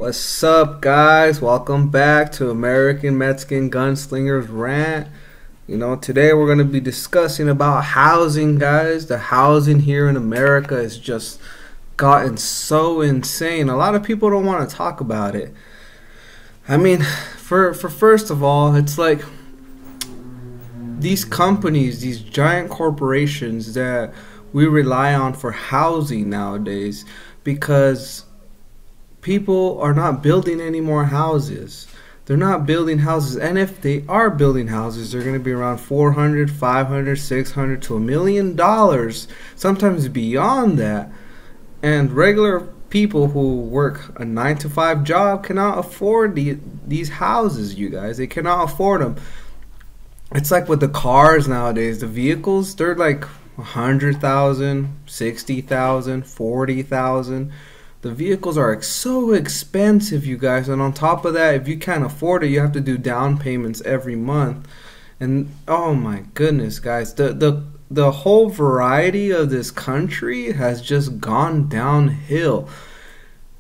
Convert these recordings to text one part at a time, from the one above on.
What's up, guys? Welcome back to American Mexican Gunslingers Rant. Today we're going to be discussing about housing, guys. The housing here in America has just gotten so insane. A lot of people don't want to talk about it. I mean, for first of all, it's like these companies, these giant corporations that we rely on for housing nowadays, because people are not building any more houses. They're not building houses, and if they are building houses, they're going to be around $400, $500, $600 to $1 million, sometimes beyond that. And regular people who work a 9-to-5 job cannot afford these houses, you guys. They cannot afford them. It's like with the cars nowadays, the vehicles, they're like $100,000, $60,000, $40,000. The vehicles are so expensive, you guys, and on top of that, if you can't afford it, you have to do down payments every month. And oh my goodness, guys, the whole variety of this country has just gone downhill.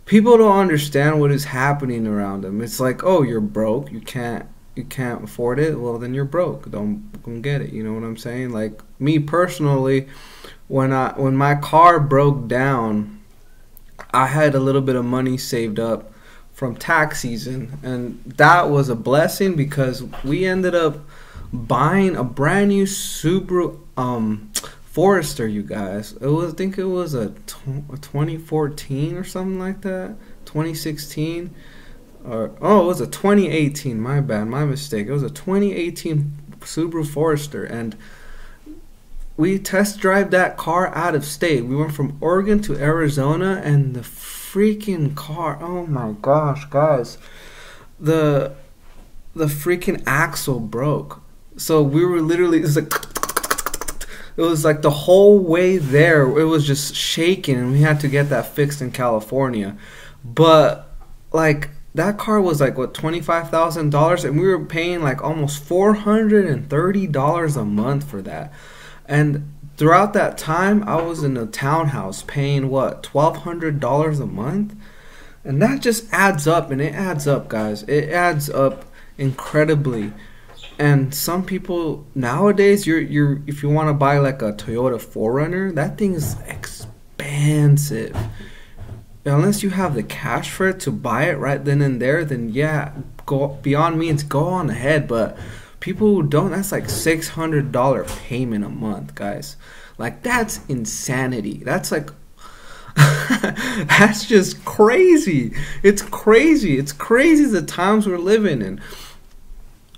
People don't understand what is happening around them. It's like, oh, you're broke, you can't afford it. Well, then you're broke. Don't get it. You know what I'm saying? Like me personally, when my car broke down, I had a little bit of money saved up from tax season, and that was a blessing because we ended up buying a brand new Subaru Forester, you guys. I think it was a 2014 or something like that, 2016, or oh, it was a 2018. My bad, my mistake. It was a 2018 Subaru Forester, and we test drive that car out of state. We went from Oregon to Arizona, and the freaking car, oh my gosh, guys, the freaking axle broke. So we were literally, it was like the whole way there, it was just shaking, and we had to get that fixed in California. But like that car was like what, $25,000, and we were paying like almost $430 a month for that. And throughout that time, I was in a townhouse paying what, $1,200 a month, and that just adds up, and it adds up, guys. It adds up incredibly. And some people nowadays, if you want to buy like a Toyota 4Runner, that thing is expensive. Unless you have the cash for it to buy it right then and there, then yeah, go beyond means, go on ahead. But people who don't, that's like $600 payment a month, guys. Like, that's insanity. That's like that's just crazy. It's crazy. It's crazy the times we're living in.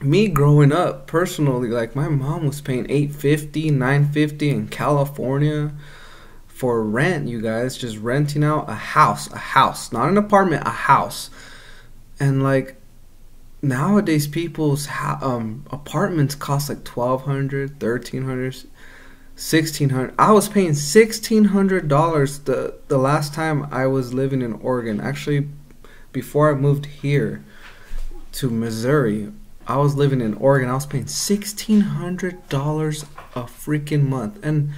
Me growing up personally, like my mom was paying $850, $950 in California for rent, you guys, just renting out a house, not an apartment, a house. And like nowadays, people's apartments cost like $1,200, $1,300, $1,600. I was paying $1,600 the last time I was living in Oregon. Actually, before I moved here to Missouri, I was living in Oregon. I was paying $1,600 a freaking month. And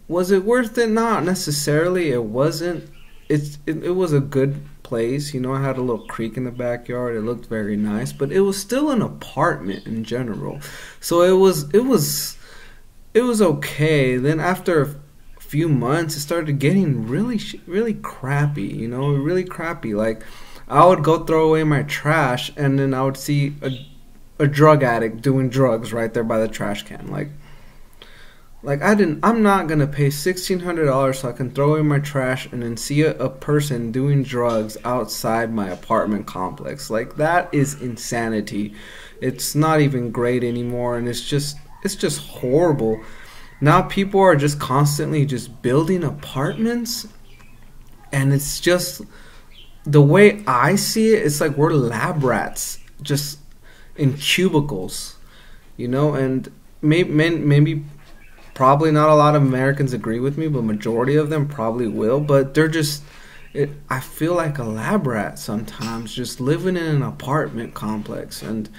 was it worth it? Not necessarily. It wasn't. It was a good place. You know, I had a little creek in the backyard. It looked very nice, but it was still an apartment in general. So it was okay. Then after a few months, it started getting really crappy. You know, really crappy. Like I would go throw away my trash, and then I would see a drug addict doing drugs right there by the trash can. I'm not gonna pay $1,600 so I can throw away my trash and then see a person doing drugs outside my apartment complex. Like, that is insanity. It's not even great anymore, and it's just horrible. Now people are just constantly just building apartments, and it's just, the way I see it, it's like we're lab rats just in cubicles, you know. And maybe probably not a lot of Americans agree with me, but majority of them probably will. But they're just, I feel like a lab rat sometimes, just living in an apartment complex. And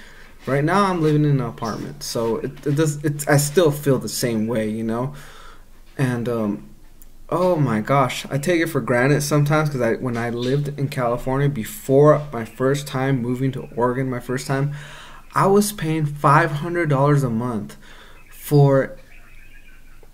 right now I'm living in an apartment, so I still feel the same way, you know. And oh my gosh, I take it for granted sometimes because when I lived in California before my first time moving to Oregon, my first time, I was paying $500 a month for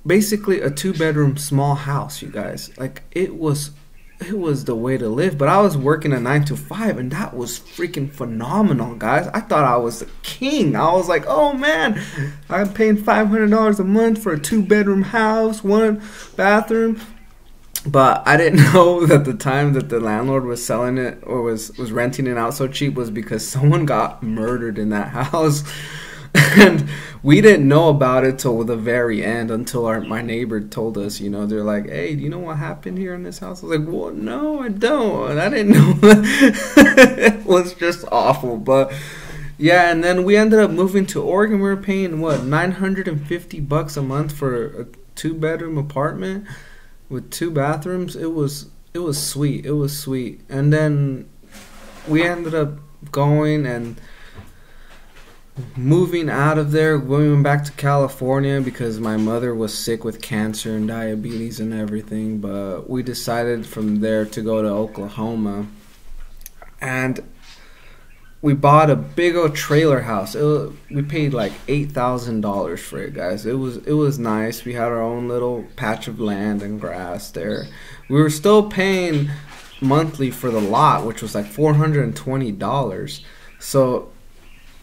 basically a 2-bedroom small house, you guys. Like it was the way to live. But I was working a 9 to 5, and that was freaking phenomenal, guys. I thought I was the king. I was like, oh man, I'm paying $500 a month for a 2-bedroom house, 1 bathroom. But I didn't know that the time that the landlord was selling it or was renting it out so cheap was because someone got murdered in that house. And we didn't know about it till the very end, until my neighbor told us. They're like, hey, do you know what happened here in this house? I was like, well, no, I don't. And I didn't know. It was just awful. But yeah, and then we ended up moving to Oregon. We were paying what, $950 a month for a 2-bedroom apartment with 2 bathrooms. It was sweet. It was sweet. And then we ended up going and moving out of there, going back to California because my mother was sick with cancer and diabetes and everything. But we decided from there to go to Oklahoma, and we bought a big old trailer house. We paid like $8,000 for it, guys. It was nice. We had our own little patch of land and grass there. We were still paying monthly for the lot, which was like $420. So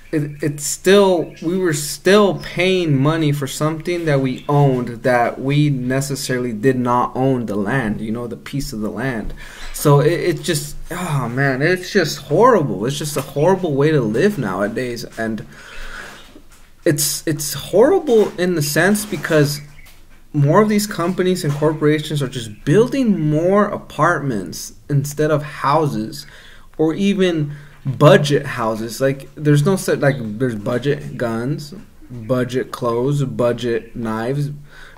we were still paying money for something that we owned, that we necessarily did not own the land, the piece of the land. So it just, oh man, it's just horrible. It's just a horrible way to live nowadays. And it's horrible in the sense because more of these companies and corporations are just building more apartments instead of houses, or even budget houses. Like there's no set, like there's budget guns, budget clothes, budget knives,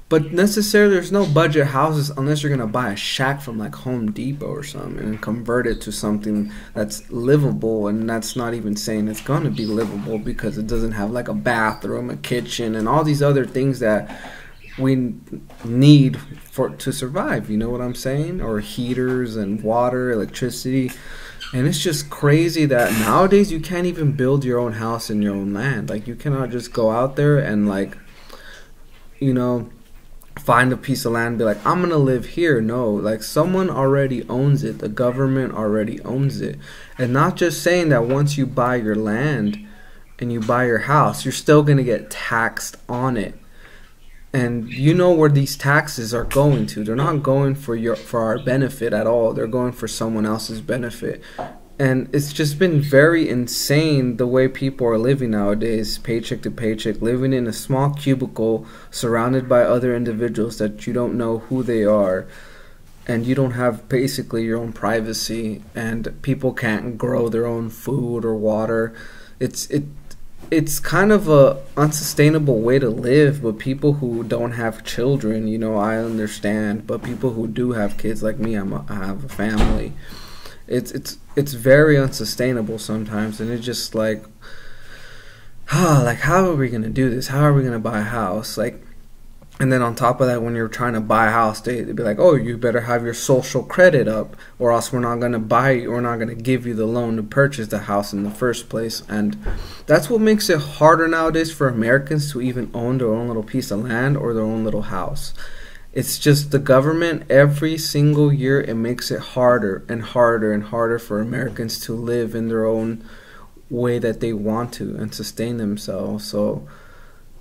but necessarily there's no budget houses unless you're gonna buy a shack from like Home Depot or something and convert it to something that's livable. And that's not even saying it's gonna be livable, because it doesn't have like a bathroom, a kitchen, and all these other things that we need to survive, you know what I'm saying? Or heaters and water, electricity. And it's just crazy that nowadays you can't even build your own house in your own land. Like you cannot just go out there and like, find a piece of land and be like, I'm gonna live here. No, like someone already owns it. The government already owns it. And not just saying that once you buy your land and you buy your house, you're still gonna get taxed on it. And you know where these taxes are going to. They're not going for our benefit at all. They're going for someone else's benefit. And it's just been very insane the way people are living nowadays, paycheck to paycheck, living in a small cubicle surrounded by other individuals that you don't know who they are. And you don't have basically your own privacy, and people can't grow their own food or water. It's kind of a unsustainable way to live. But people who don't have children, I understand. But people who do have kids, like me, I have a family. It's very unsustainable sometimes, and it's just like, like how are we gonna do this? How are we gonna buy a house? Like, and then on top of that, when you're trying to buy a house, they'd be like, oh, you better have your social credit up, or else we're not going to give you the loan to purchase the house in the first place. And that's what makes it harder nowadays for Americans to even own their own little piece of land or their own little house. It's just the government, every single year, it makes it harder and harder and harder for Americans to live in their own way that they want to and sustain themselves. So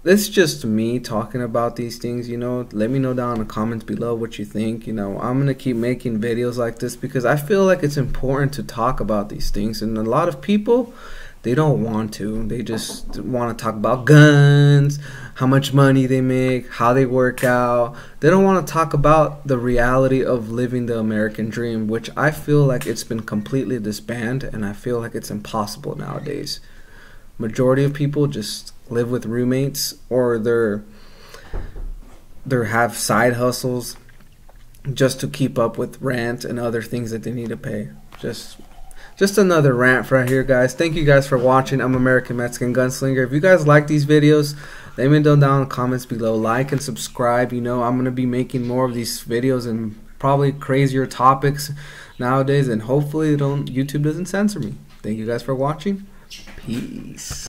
it's just me talking about these things, Let me know down in the comments below what you think. I'm going to keep making videos like this because I feel like it's important to talk about these things. And a lot of people, they don't want to. They just want to talk about guns, how much money they make, how they work out. They don't want to talk about the reality of living the American dream, which I feel like it's been completely disbanded, and I feel like it's impossible nowadays. Majority of people just live with roommates, or they have side hustles just to keep up with rent and other things that they need to pay. Just just another rant right here, guys. Thank you guys for watching. I'm American Mexican Gunslinger. If you guys like these videos, let me know down in the comments below. Like and subscribe. You know, I'm going to be making more of these videos and probably crazier topics nowadays, and hopefully YouTube doesn't censor me. Thank you guys for watching. Peace.